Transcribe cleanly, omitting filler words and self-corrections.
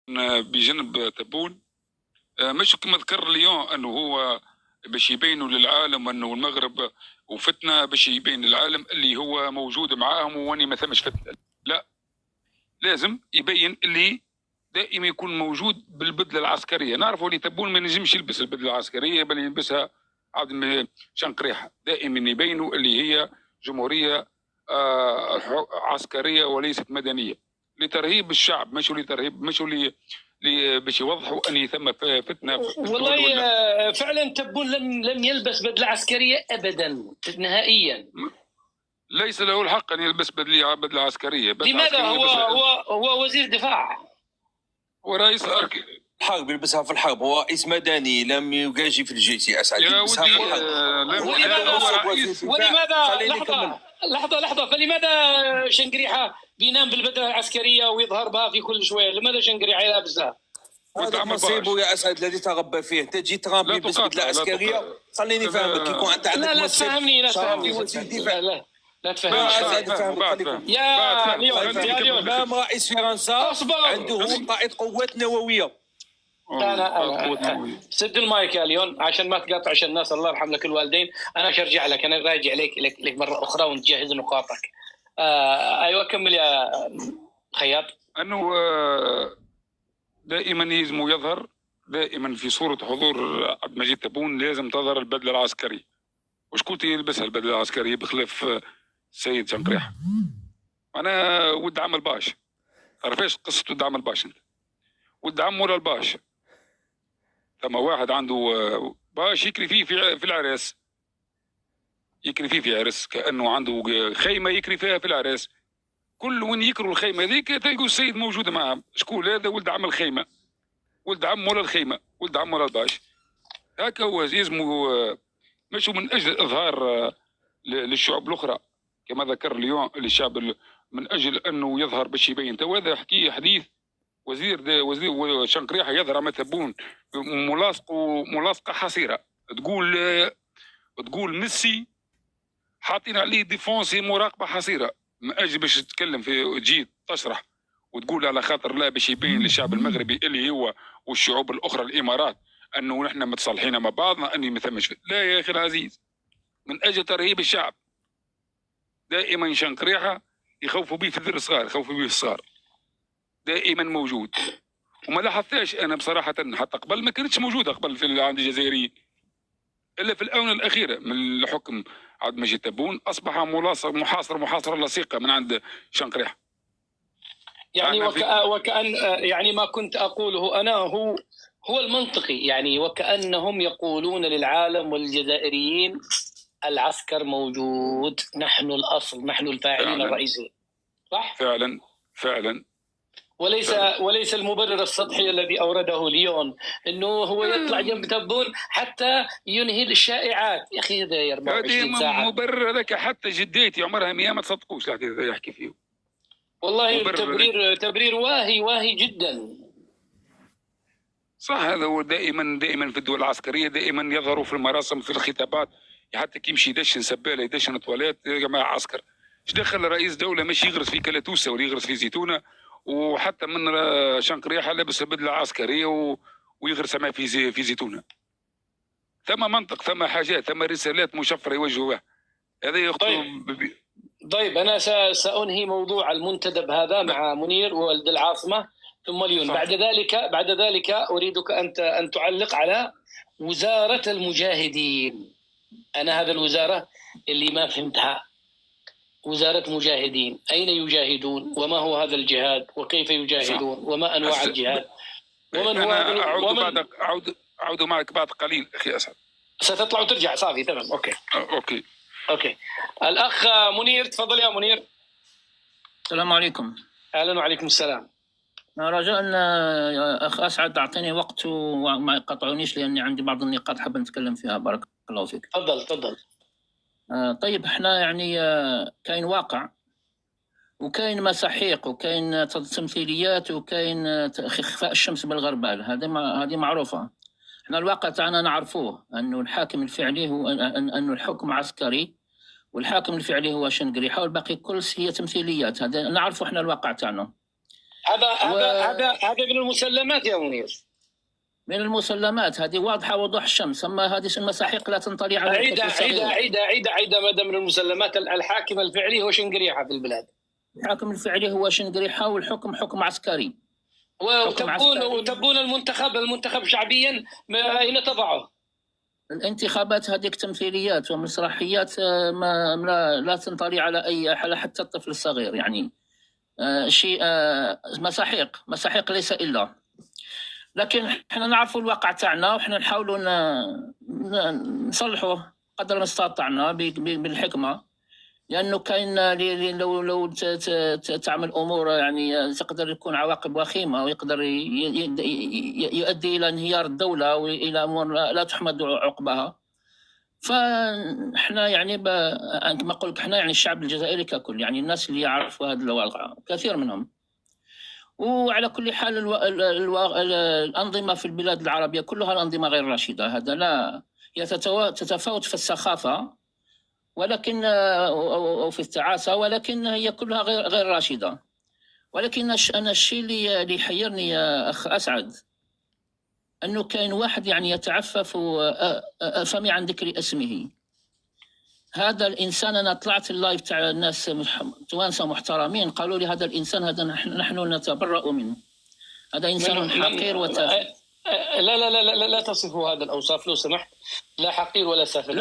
بجنب تبون، مش كما ذكر ليون انه هو باش يبينوا للعالم انه المغرب وفتنه، باش يبين للعالم اللي هو موجود معاهم واني ما ثمش فتنه. لا، لازم يبين اللي دائما يكون موجود بالبدله العسكريه. نعرفوا اللي تبون ما نجمش يلبس البدله العسكريه بل يلبسها عاد شنقريحه. دائما يبينوا اللي هي جمهوريه عسكريه وليست مدنيه لترهيب الشعب، مش لترهيب، مش باش يوضحوا ان ثم فتنه. والله فعلا تبون لم يلبس بدله عسكريه ابدا نهائيا. ليس له الحق ان يلبس بدله عسكريه. لماذا؟ هو وزير دفاع ورئيس الحرب يلبسها في الحرب. هو رئيس مدني لم يجي في الجي تي اس. يلبسها في الحرب. ولماذا لحظه فلماذا شنقريحه بينام بالبدله العسكريه ويظهر بها في كل شويه؟ لماذا شنقريحه لابسها؟ هذا مصيبه يا اسعد الذي تربى فيه. انت تجي ترامب يلبس بدله عسكريه. خليني فاهمك. يكون انت عندك لا تفهمني لا تفهم. يا ليون امام رئيس فرنسا عنده قائد قوات نوويه. انا سد المايك يا ليون عشان ما تقاطعش الناس. الله يرحم لك الوالدين. انا ارجع لك، انا راجع لك مره اخرى ونجهز نقاطك. ايوه كمل يا خياط. انه دائما يلزم يظهر دائما في صوره حضور عبد المجيد تبون. لازم تظهر البدله العسكريه. وشكون يلبسها البدله العسكريه بخلاف السيد شنقريحه؟ انا ود عم الباش. عرفاش قصه ود عم الباش؟ انت ود عم ولا الباش؟ ثم واحد عنده باش يكري فيه في العراس، يكري فيه في عرس، كانه عنده خيمه يكري فيها في العراس. كل وين يكروا الخيمه ذيك تلقوا السيد موجود معهم. شكون هذا؟ ولد عم الخيمه، ولد عم ولا الخيمه، ولد عم ولا الباش. هكا هو يلزموا مشوا من اجل اظهار للشعوب الاخرى كما ذكر اليوم للشعب، من اجل انه يظهر باش يبين. تو هذا حكي حديث وزير شنقريحه يظهر ما تبون ملاصقه حصيره. تقول ميسي حاطين عليه ديفونسي مراقبه حصيره من اجل باش تتكلم في تجي تشرح وتقول على خاطر لا باش يبين للشعب المغربي اللي هو والشعوب الاخرى الامارات انه نحن متصالحين مع بعضنا اني ما ثمش. لا يا اخي العزيز، من اجل ترهيب الشعب. دائما شنقريحه يخوفوا به في الذر الصغار، يخوفوا به الصغار. دائما موجود. وما لاحظتهاش انا بصراحه حتى قبل ما كانتش موجوده قبل في عند الجزائريين، الا في الاونه الاخيره من الحكم عبد المجيد تبون اصبح محاصره لصيقه من عند شنقريحه. يعني وكأن يعني ما كنت اقوله انا هو المنطقي. يعني وكأنهم يقولون للعالم والجزائريين العسكر موجود، نحن الاصل، نحن الفاعلين الرئيسيين. صح؟ فعلا. وليس المبرر السطحي الذي اورده ليون انه هو يطلع جنب تبون حتى ينهي الشائعات. يا اخي هذا 24 ساعه مبرر هذاك. حتى جديتي عمرها 100 ما تصدقوش الحديث هذا يحكي فيه. والله تبرير واهي جدا. صح. هذا هو دائما في الدول العسكريه دائما يظهروا في المراسم في الخطابات. حتى كي يمشي يدشن سباله يدشن تواليت يا جماعه عسكر. ايش دخل رئيس دوله ماشي يغرس في كلاتوسه ولا يغرس في زيتونه وحتى من شنقريحه لابس بدله عسكريه ويغرس معاه في زيتونه؟ ثم منطق، ثم حاجات، ثم رسالات مشفره يوجهوها. هذا يخطو. طيب انا سانهي موضوع المنتدب هذا مع منير وولد العاصمه ثم ليون. بعد ذلك اريدك ان تعلق على وزاره المجاهدين. انا هذا الوزاره اللي ما فهمتها. وزارة مجاهدين، أين يجاهدون؟ وما هو هذا الجهاد؟ وكيف يجاهدون؟ وما أنواع الجهاد؟ ومن هو أعود معك بعد قليل أخي أسعد. ستطلع وترجع. صافي تمام. أوكي. الأخ منير، تفضل يا منير. السلام عليكم. أهلا وعليكم السلام. رجاء أن أخ أسعد أعطيني وقت وما يقطعونيش لأني عندي بعض النقاط حاب نتكلم فيها. بارك الله فيك. تفضل. طيب احنا يعني كاين واقع وكاين مساحيق وكاين تمثيليات وكاين اخفاء الشمس بالغربال. هذه معروفه. احنا الواقع تاعنا نعرفوه انه الحاكم الفعلي هو انه الحكم عسكري والحاكم الفعلي هو شنقريحه والباقي كل هي تمثيليات. هذا نعرفوا احنا الواقع تاعنا. هذا من المسلمات يا منير. من المسلمات، هذه واضحة وضوح الشمس. أما هذه المساحيق لا تنطلي على عيدة ماذا من المسلمات. الحاكم الفعلي هو شنقريحة في البلاد. الحاكم الفعلي هو شنقريحة، والحكم حكم عسكري. وتبون المنتخب شعبيا أين تضعه؟ الانتخابات هذيك تمثيليات ومسرحيات، لا تنطلي على أي حالة، حتى الطفل الصغير يعني. شيء مساحيق ليس إلا. لكن احنا نعرفوا الواقع تاعنا، وحنا نحاولوا نصلحوه قدر ما استطعنا بالحكمة، لأنه كاين لو تعمل أمور يعني تقدر يكون عواقب وخيمة، ويقدر يؤدي إلى انهيار الدولة وإلى أمور لا تحمد عقبها. فاحنا يعني كما قلت احنا يعني الشعب الجزائري ككل، يعني الناس اللي يعرفوا هذا الواقع كثير منهم. وعلى كل حال الأنظمة في البلاد العربية كلها الأنظمة غير راشدة، هذا لا تتفاوت في السخافة ولكن أو في التعاسة، ولكن هي كلها غير راشدة. ولكن أنا الشيء اللي يحيرني يا أخ أسعد أنه كاين واحد يعني يتعفف فمي عن ذكر اسمه. هذا الإنسان، أنا طلعت اللايف تاع الناس توانسة محترمين قالوا لي هذا الإنسان هذا نحن نتبرأ منه، هذا إنسان حقير وتافه. لا تصفوا هذا الأوصاف لو سمحت، لا حقير ولا سافل.